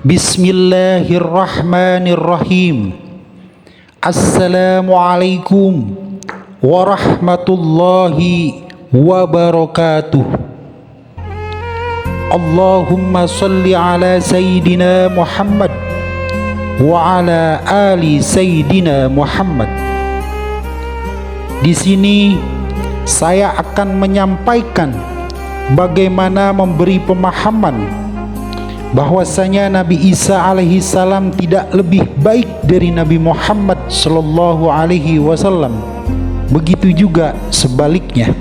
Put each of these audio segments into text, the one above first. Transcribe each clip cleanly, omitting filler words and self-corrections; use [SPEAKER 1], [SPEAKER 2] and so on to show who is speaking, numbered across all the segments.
[SPEAKER 1] Bismillahirrahmanirrahim. Assalamualaikum warahmatullahi wabarakatuh. Allahumma salli ala Sayyidina Muhammad wa ala ali Sayyidina Muhammad. Di sini saya akan menyampaikan bagaimana memberi pemahaman bahwasanya Nabi Isa alaihi salam tidak lebih baik dari Nabi Muhammad sallallahu alaihi wasallam. Begitu juga sebaliknya.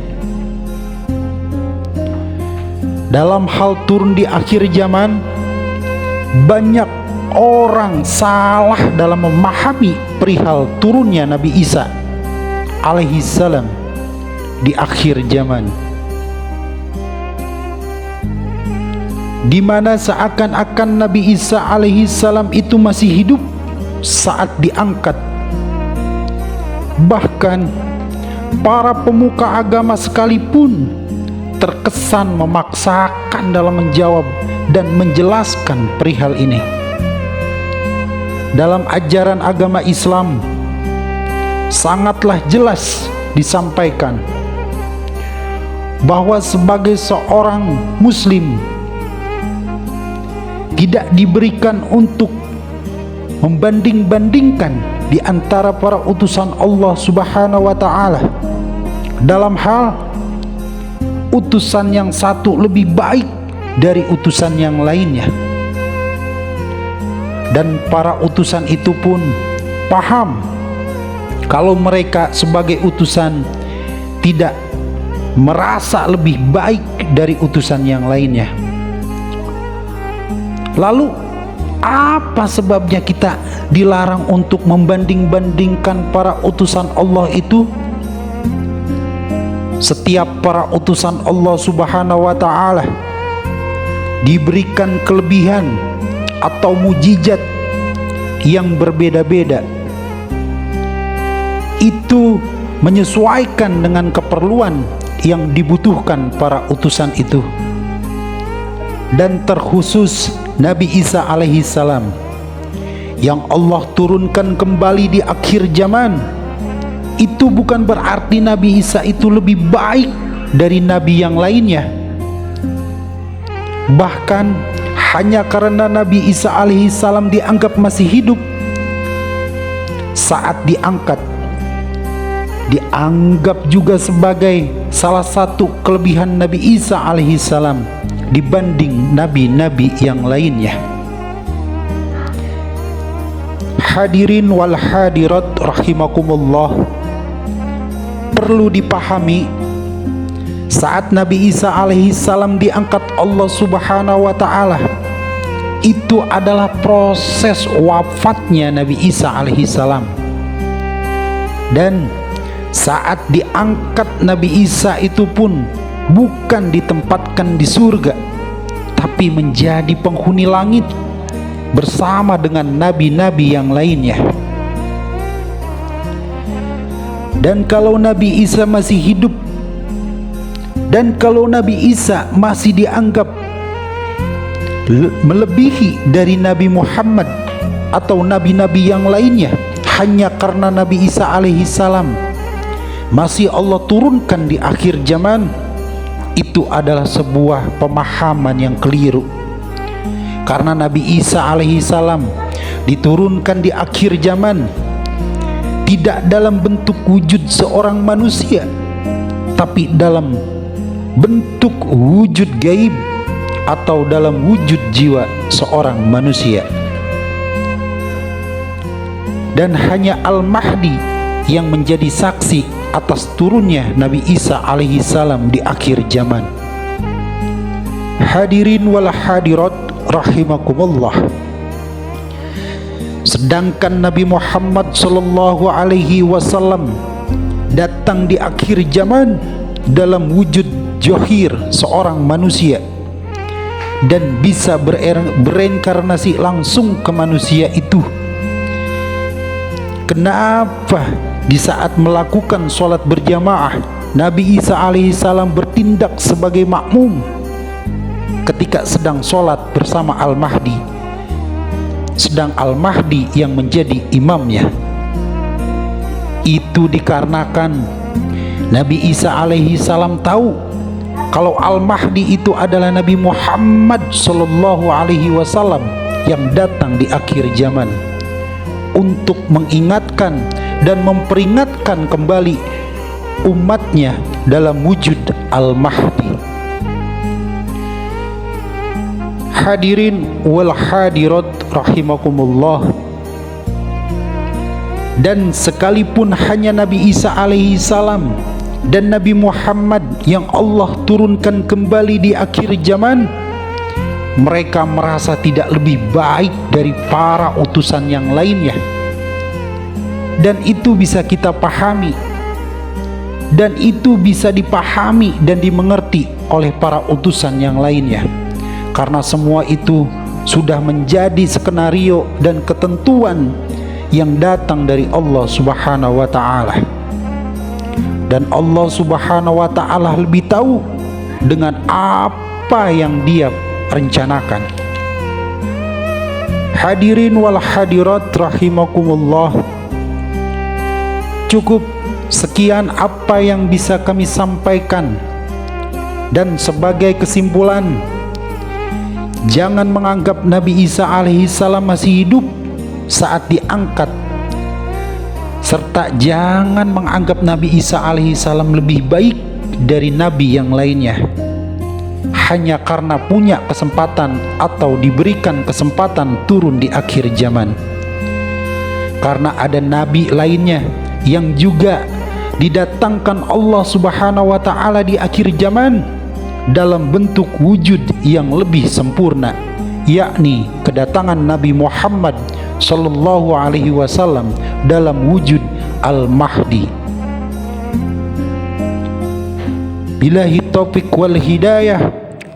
[SPEAKER 1] Dalam hal turun di akhir zaman, banyak orang salah dalam memahami perihal turunnya Nabi Isa alaihi salam di akhir zaman, di mana seakan-akan Nabi Isa alaihi salam itu masih hidup saat diangkat. Bahkan para pemuka agama sekalipun terkesan memaksakan dalam menjawab dan menjelaskan perihal ini. Dalam ajaran agama Islam sangatlah jelas disampaikan bahwa sebagai seorang muslim tidak diberikan untuk membanding-bandingkan di antara para utusan Allah Subhanahu wa ta'ala dalam hal utusan yang satu lebih baik dari utusan yang lainnya. Dan para utusan itu pun paham kalau mereka sebagai utusan tidak merasa lebih baik dari utusan yang lainnya. Lalu apa sebabnya kita dilarang untuk membanding-bandingkan para utusan Allah itu? Setiap para utusan Allah Subhanahu wa ta'ala diberikan kelebihan atau mujizat yang berbeda-beda. Itu menyesuaikan dengan keperluan yang dibutuhkan para utusan itu. Dan terkhusus Nabi Isa alaihi salam yang Allah turunkan kembali di akhir zaman, itu bukan berarti Nabi Isa itu lebih baik dari nabi yang lainnya. Bahkan hanya karena Nabi Isa alaihi salam dianggap masih hidup saat diangkat, dianggap juga sebagai salah satu kelebihan Nabi Isa alaihi salam dibanding nabi-nabi yang lainnya. Hadirin wal hadirat rahimakumullah, perlu dipahami saat Nabi Isa alaihi salam diangkat Allah Subhanahu wa ta'ala, itu adalah proses wafatnya Nabi Isa alaihi salam. Dan saat diangkat Nabi Isa itu pun bukan ditempatkan di surga, tapi menjadi penghuni langit bersama dengan nabi-nabi yang lainnya. Dan kalau Nabi Isa masih hidup, dan kalau Nabi Isa masih dianggap melebihi dari Nabi Muhammad atau nabi-nabi yang lainnya, hanya karena Nabi Isa alaihi salam masih Allah turunkan di akhir zaman, itu adalah sebuah pemahaman yang keliru. Karena Nabi Isa alaihi salam diturunkan di akhir zaman tidak dalam bentuk wujud seorang manusia, tapi dalam bentuk wujud gaib atau dalam wujud jiwa seorang manusia. Dan hanya Al-Mahdi yang menjadi saksi atas turunnya Nabi Isa alaihi salam di akhir zaman. Hadirin wal hadirat rahimakumullah. Sedangkan Nabi Muhammad sallallahu alaihi wasallam datang di akhir zaman dalam wujud johir seorang manusia dan bisa bereinkarnasi langsung ke manusia itu. Kenapa di saat melakukan sholat berjamaah Nabi Isa alaihissalam bertindak sebagai makmum ketika sedang sholat bersama Al-Mahdi, sedang Al-Mahdi yang menjadi imamnya. Itu dikarenakan Nabi Isa alaihi salam tahu kalau Al-Mahdi itu adalah Nabi Muhammad sallallahu alaihi wasallam yang datang di akhir zaman untuk mengingatkan dan memperingatkan kembali umatnya dalam wujud Al-Mahdi. Hadirin wal hadirat rahimakumullah. Dan sekalipun hanya Nabi Isa alaihi salam dan Nabi Muhammad yang Allah turunkan kembali di akhir zaman, mereka merasa tidak lebih baik dari para utusan yang lainnya. Dan itu bisa kita pahami, dan itu bisa dipahami dan dimengerti oleh para utusan yang lainnya, karena semua itu sudah menjadi skenario dan ketentuan yang datang dari Allah Subhanahu wa ta'ala. Dan Allah Subhanahu wa ta'ala lebih tahu dengan apa yang Dia rencanakan. Hadirin wal hadirat rahimakumullah. Cukup sekian apa yang bisa kami sampaikan. Dan sebagai kesimpulan, jangan menganggap Nabi Isa alaihi salam masih hidup saat diangkat, serta jangan menganggap Nabi Isa alaihi salam lebih baik dari nabi yang lainnya hanya karena punya kesempatan atau diberikan kesempatan turun di akhir zaman. Karena ada nabi lainnya yang juga didatangkan Allah Subhanahu wa ta'ala di akhir zaman dalam bentuk wujud yang lebih sempurna, yakni kedatangan Nabi Muhammad sallallahu alaihi wasallam dalam wujud Al-Mahdi. Billahi taufiq wal hidayah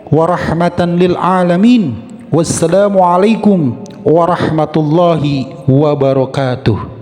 [SPEAKER 1] wa rahmatan lil alamin. Wassalamu alaikum warahmatullahi wabarakatuh.